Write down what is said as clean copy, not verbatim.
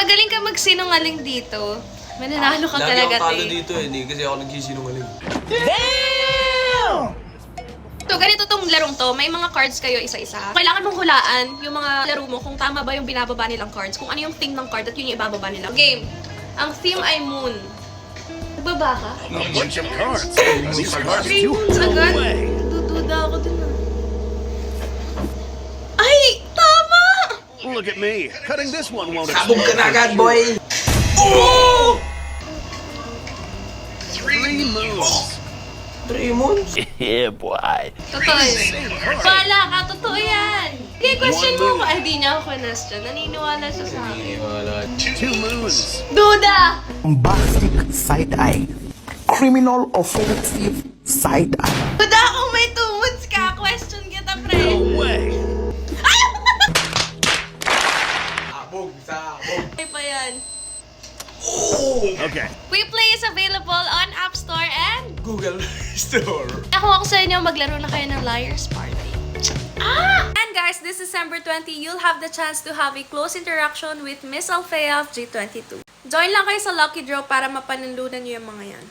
magaling ka magsinungaling dito. Mananalo ka talaga, Lagi ako talo te. dito eh, hindi kasi ako nagsisinungaling. So, ganito tong larong to. May mga cards kayo isa-isa. Kailangan mong hulaan yung mga laro mo kung tama ba yung binababa nilang cards. Kung ano yung theme ng card at yun yung ibababa nila. Game. Ang theme ay moon. Nagbaba ka? A bunch of cards. These cards 3 do moons no agad. way. Dududa ako dun ah. Ay! Tama! Look at me. Cutting this one won't Sabog ka na agad, for boy! sure. 3 moves. Raymond? Yeah, boy. Totoo yun. Bala ka, totoo yan. Okay, question mo ko. Ay, di niya ako question. Naniniwala siya sa akin. Wala. 2 moons. Duda! Bombastic side-eye. Criminal offensive side-eye. Duda, kung may 2 months ka, question kita, No pre. way. Sabog, sabog. Ay pa yan. Okay. WePlay is available on App Store and Google Store. ako sa inyo, maglaro na kayo ng Liar's Party. And guys, this December 20, you'll have the chance to have a close interaction with Miss Alfea of G22. Join lang kayo sa Lucky Draw para mapanunlunan niyo yung mga yan.